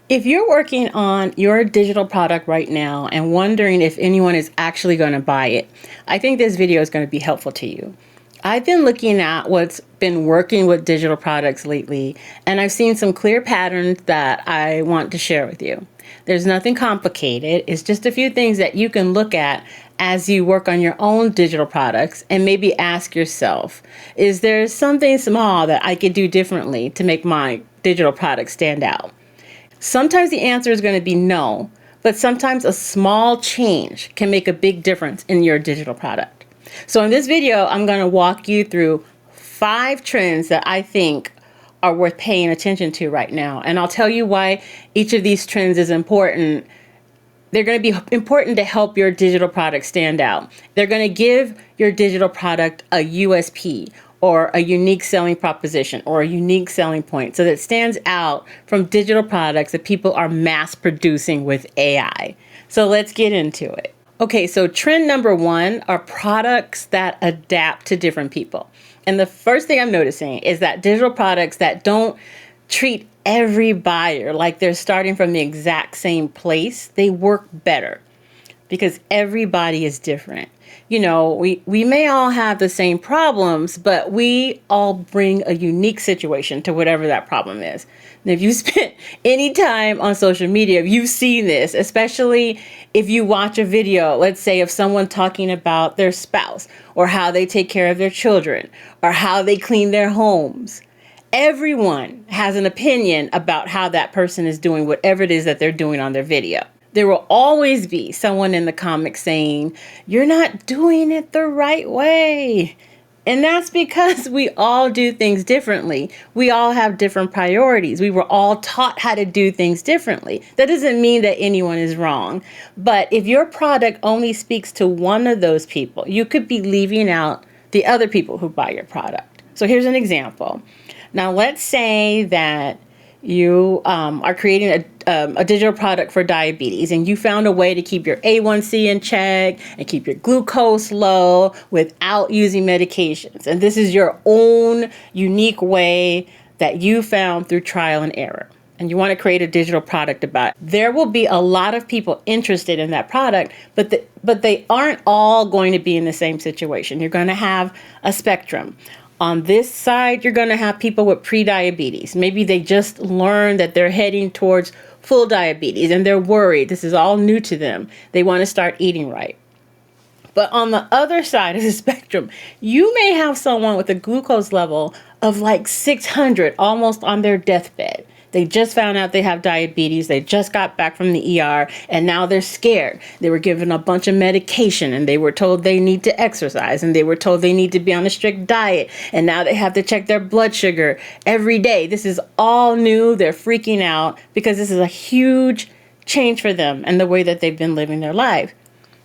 If you're working on your digital product right now and wondering if anyone is actually going to buy it, I think this video is going to be helpful to you. I've been looking at what's been working with digital products lately, and I've seen some clear patterns that I want to share with you. There's nothing complicated. It's just a few things that you can look at as you work on your own digital products and maybe ask yourself, is there something small that I could do differently to make my digital product stand out? Sometimes the answer is going to be no, but sometimes a small change can make a big difference in your digital product. So in this video, I'm going to walk you through 5 trends that I think are worth paying attention to right now. And I'll tell you why each of these trends is important. They're going to be important to help your digital product stand out. They're going to give your digital product a USP, or a unique selling proposition, or a unique selling point, so that it stands out from digital products that people are mass producing with AI. So let's get into it. Okay, so trend number 1 are products that adapt to different people. And the first thing I'm noticing is that digital products that don't treat every buyer like they're starting from the exact same place, they work better because everybody is different. You know, we may all have the same problems, but we all bring a unique situation to whatever that problem is. And if you spent any time on social media, you've seen this, especially if you watch a video, let's say, of someone talking about their spouse or how they take care of their children or how they clean their homes. Everyone has an opinion about how that person is doing whatever it is that they're doing on their video. There will always be someone in the comments saying, "You're not doing it the right way." And that's because we all do things differently. We all have different priorities. We were all taught how to do things differently. That doesn't mean that anyone is wrong. But if your product only speaks to one of those people, you could be leaving out the other people who buy your product. So here's an example. Now, let's say that you are creating a digital product for diabetes, and you found a way to keep your A1C in check and keep your glucose low without using medications. And this is your own unique way that you found through trial and error. And you want to create a digital product about it. There will be a lot of people interested in that product, but they aren't all going to be in the same situation. You're going to have a spectrum. On this side, you're going to have people with pre-diabetes. Maybe they just learned that they're heading towards full diabetes and they're worried. This is all new to them. They want to start eating right. But on the other side of the spectrum, you may have someone with a glucose level of like 600, almost on their deathbed. They just found out they have diabetes. They just got back from the ER and now they're scared. They were given a bunch of medication and they were told they need to exercise and they were told they need to be on a strict diet. And now they have to check their blood sugar every day. This is all new. They're freaking out because this is a huge change for them and the way that they've been living their life.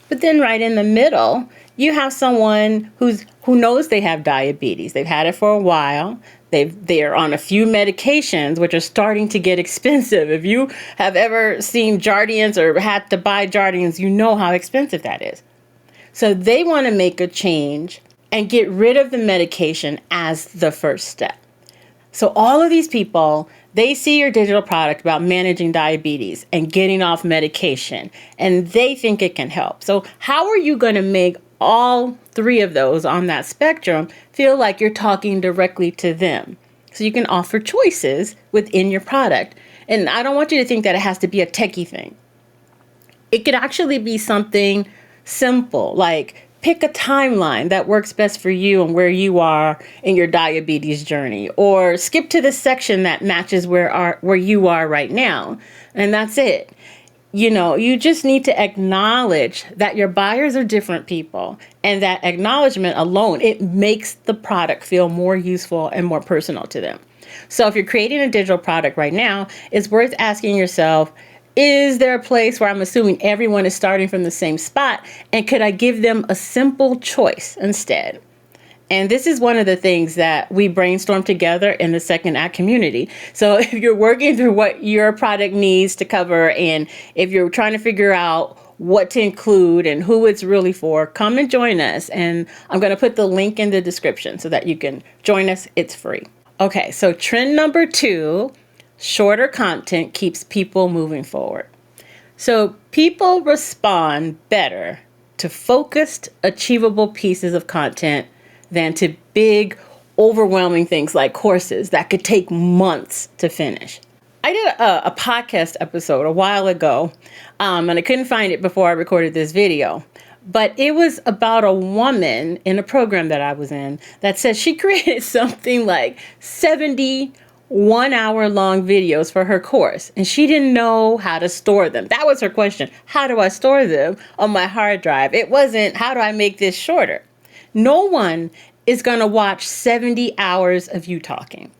But then right in the middle, you have someone who knows they have diabetes. They've had it for a while. They are on a few medications, which are starting to get expensive. If you have ever seen Jardiance or had to buy Jardiance, you know how expensive that is. So they want to make a change and get rid of the medication as the first step. So all of these people, they see your digital product about managing diabetes and getting off medication, and they think it can help. So how are you going to make all 3 of those on that spectrum feel like you're talking directly to them? So you can offer choices within your product. And I don't want you to think that it has to be a techie thing. It could actually be something simple, like pick a timeline that works best for you and where you are in your diabetes journey, or skip to the section that matches where you are right now. And that's it. You know, you just need to acknowledge that your buyers are different people, and that acknowledgement alone, it makes the product feel more useful and more personal to them. So if you're creating a digital product right now, it's worth asking yourself, is there a place where I'm assuming everyone is starting from the same spot? And could I give them a simple choice instead? And this is one of the things that we brainstorm together in the Second Act community. So if you're working through what your product needs to cover, and if you're trying to figure out what to include and who it's really for, come and join us. And I'm going to put the link in the description so that you can join us. It's free. Okay, so trend number 2, Shorter content keeps people moving forward. So people respond better to focused, achievable pieces of content than to big, overwhelming things like courses that could take months to finish. I did a podcast episode a while ago, and I couldn't find it before I recorded this video. But it was about a woman in a program that I was in that said she created something like 70 1-hour long videos for her course, and she didn't know how to store them. That was her question. How do I store them on my hard drive? It wasn't, how do I make this shorter? No one is going to watch 70 hours of you talking.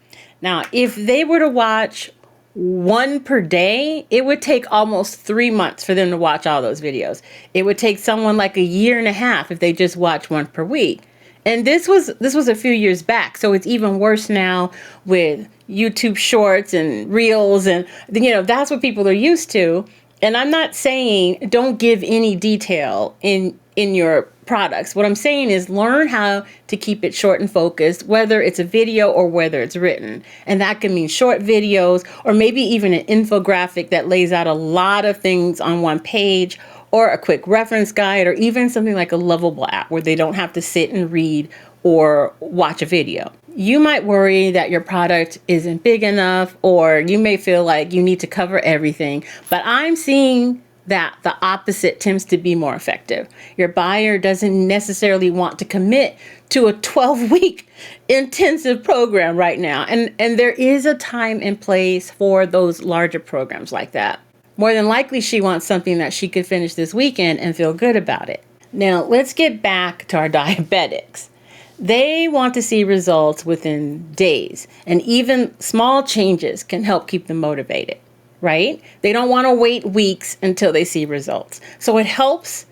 Now, if they were to watch one per day, it would take almost 3 months for them to watch all those videos. It would take someone like a year and a half if they just watch one per week. And this was a few years back, so it's even worse now with YouTube Shorts and Reels, and that's what people are used to. And I'm not saying don't give any detail in your products. What I'm saying is learn how to keep it short and focused, whether it's a video or whether it's written. And that can mean short videos, or maybe even an infographic that lays out a lot of things on one page, or a quick reference guide, or even something like a Lovable app where they don't have to sit and read or watch a video. You might worry that your product isn't big enough, or you may feel like you need to cover everything, but I'm seeing that the opposite tends to be more effective. Your buyer doesn't necessarily want to commit to a 12-week intensive program right now. And there is a time and place for those larger programs like that. More than likely, she wants something that she could finish this weekend and feel good about it. Now, let's get back to our diabetics. They want to see results within days, and even small changes can help keep them motivated, right? They don't want to wait weeks until they see results. So it helps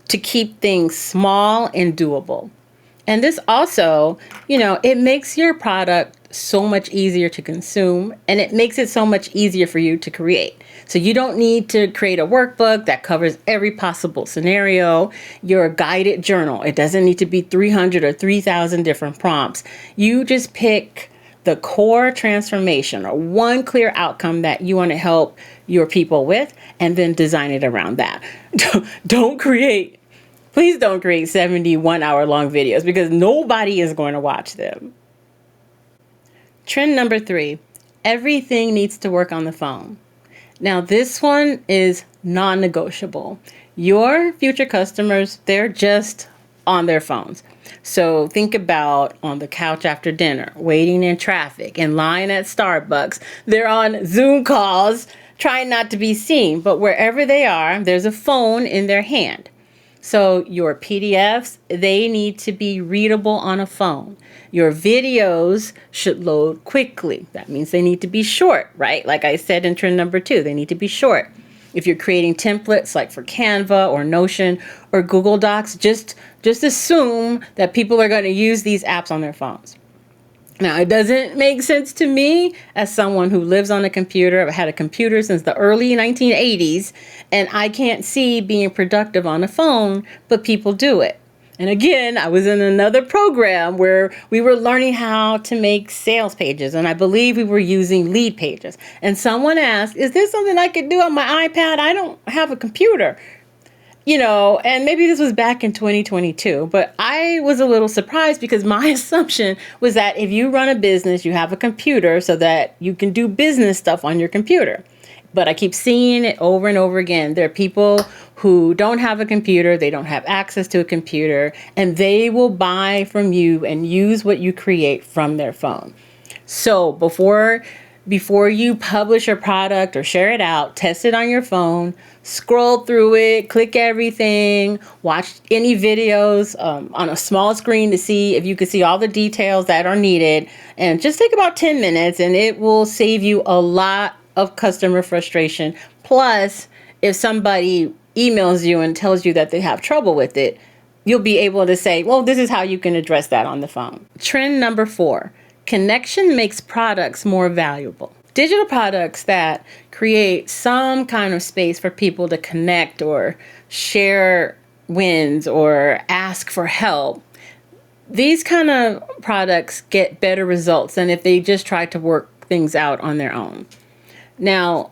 to keep things small and doable. And this also, it makes your product so much easier to consume, and it makes it so much easier for you to create. So you don't need to create a workbook that covers every possible scenario. Your guided journal, it doesn't need to be 300 or 3,000 different prompts. You just pick the core transformation or one clear outcome that you want to help your people with, and then design it around that. Please don't create 70 1-hour long videos, because nobody is going to watch them. Trend number 3, everything needs to work on the phone. Now, this one is non-negotiable. Your future customers, they're just on their phones. So think about on the couch after dinner, waiting in traffic, in line at Starbucks. They're on Zoom calls, trying not to be seen. But wherever they are, there's a phone in their hand. So your PDFs, they need to be readable on a phone. Your videos should load quickly. That means they need to be short, right? Like I said in trend number 2, they need to be short. If you're creating templates like for Canva or Notion or Google Docs, just assume that people are going to use these apps on their phones. Now, it doesn't make sense to me as someone who lives on a computer. I've had a computer since the early 1980s, and I can't see being productive on a phone, but people do it. And again, I was in another program where we were learning how to make sales pages, and I believe we were using lead pages. And someone asked, is this something I could do on my iPad? I don't have a computer. And maybe this was back in 2022, but I was a little surprised because my assumption was that if you run a business, you have a computer so that you can do business stuff on your computer. But I keep seeing it over and over again. There are people who don't have a computer, they don't have access to a computer, and they will buy from you and use what you create from their phone. So before you publish your product or share it out, test it on your phone, scroll through it, click everything, watch any videos on a small screen to see if you can see all the details that are needed. And just take about 10 minutes and it will save you a lot of customer frustration. Plus, if somebody emails you and tells you that they have trouble with it, you'll be able to say, well, this is how you can address that on the phone. Trend number 4. Connection makes products more valuable. Digital products that create some kind of space for people to connect or share wins or ask for help. These kind of products get better results than if they just try to work things out on their own. Now,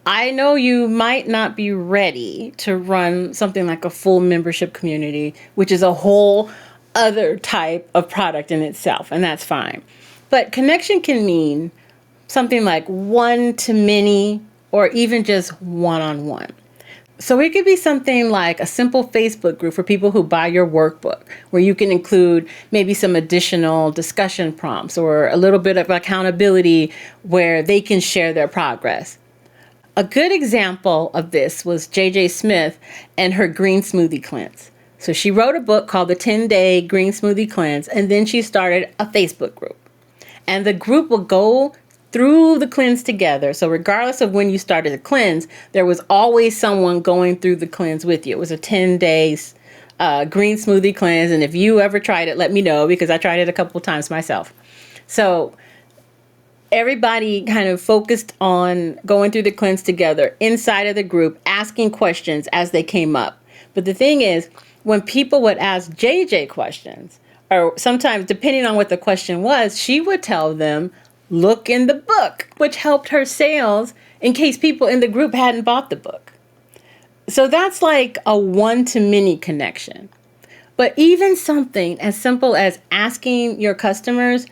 I know you might not be ready to run something like a full membership community, which is a whole other type of product in itself, and that's fine. But connection can mean something like one to many or even just one-on-one. So it could be something like a simple Facebook group for people who buy your workbook, where you can include maybe some additional discussion prompts or a little bit of accountability where they can share their progress. A good example of this was JJ Smith and her green smoothie cleanse. So she wrote a book called The 10-Day Green Smoothie Cleanse, and then she started a Facebook group. And the group will go through the cleanse together. So regardless of when you started the cleanse, there was always someone going through the cleanse with you. It was a 10 days green smoothie cleanse. And if you ever tried it, let me know, because I tried it a couple of times myself. So everybody kind of focused on going through the cleanse together inside of the group, asking questions as they came up. But the thing is, when people would ask JJ questions, or sometimes depending on what the question was, she would tell them, look in the book, which helped her sales in case people in the group hadn't bought the book. So that's like a one-to-many connection. But even something as simple as asking your customers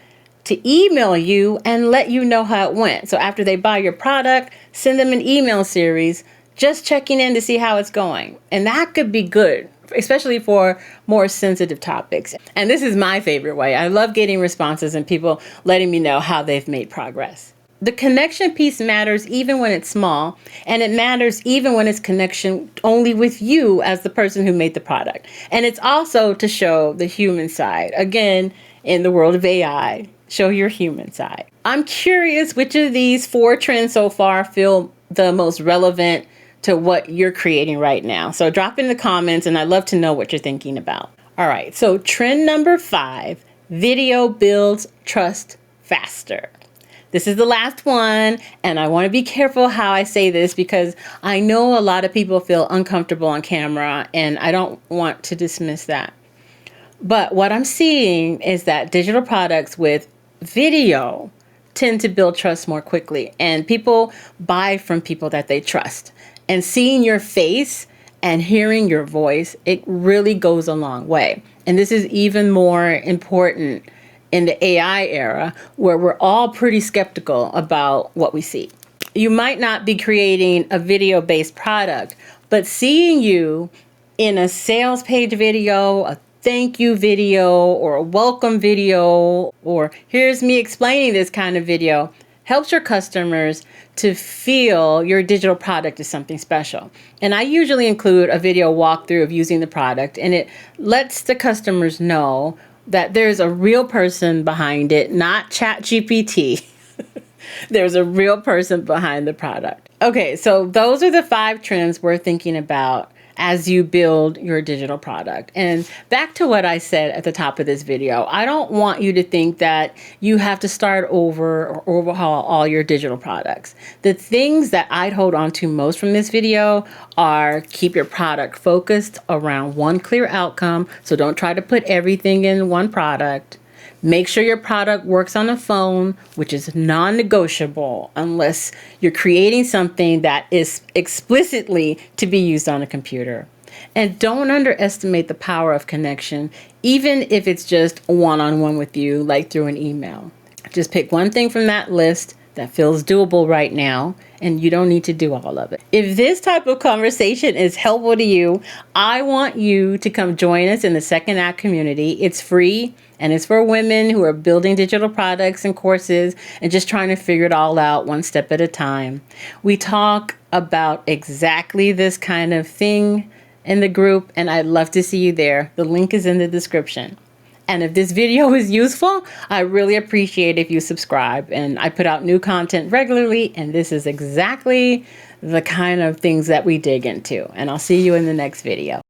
to email you and let you know how it went. So after they buy your product, send them an email series, just checking in to see how it's going. And that could be good, especially for more sensitive topics. And this is my favorite way. I love getting responses and people letting me know how they've made progress. The connection piece matters even when it's small, and it matters even when it's connection only with you as the person who made the product. And it's also to show the human side. Again, in the world of AI, show your human side. I'm curious which of these 4 trends so far feel the most relevant to what you're creating right now. So drop in the comments, and I'd love to know what you're thinking about. All right, so trend number 5, video builds trust faster. This is the last one, and I want to be careful how I say this because I know a lot of people feel uncomfortable on camera, and I don't want to dismiss that. But what I'm seeing is that digital products with video tend to build trust more quickly, and people buy from people that they trust. And seeing your face and hearing your voice, it really goes a long way. And this is even more important in the AI era, where we're all pretty skeptical about what we see. You might not be creating a video-based product, but seeing you in a sales page video, a thank you video, or a welcome video, or here's me explaining this kind of video, helps your customers to feel your digital product is something special. And I usually include a video walkthrough of using the product, and it lets the customers know that there's a real person behind it, not ChatGPT. There's a real person behind the product. Okay, so those are the 5 trends we're thinking about as you build your digital product. And back to what I said at the top of this video, I don't want you to think that you have to start over or overhaul all your digital products. The things that I'd hold on to most from this video are keep your product focused around one clear outcome. So don't try to put everything in one product. Make sure your product works on a phone, which is non-negotiable unless you're creating something that is explicitly to be used on a computer. And don't underestimate the power of connection, even if it's just one-on-one with you, like through an email. Just pick one thing from that list that feels doable right now, and you don't need to do all of it. If this type of conversation is helpful to you, I want you to come join us in the Second Act community. It's free, and it's for women who are building digital products and courses and just trying to figure it all out one step at a time. We talk about exactly this kind of thing in the group, and I'd love to see you there. The link is in the description. And if this video is useful, I really appreciate if you subscribe. And I put out new content regularly, and this is exactly the kind of things that we dig into. And I'll see you in the next video.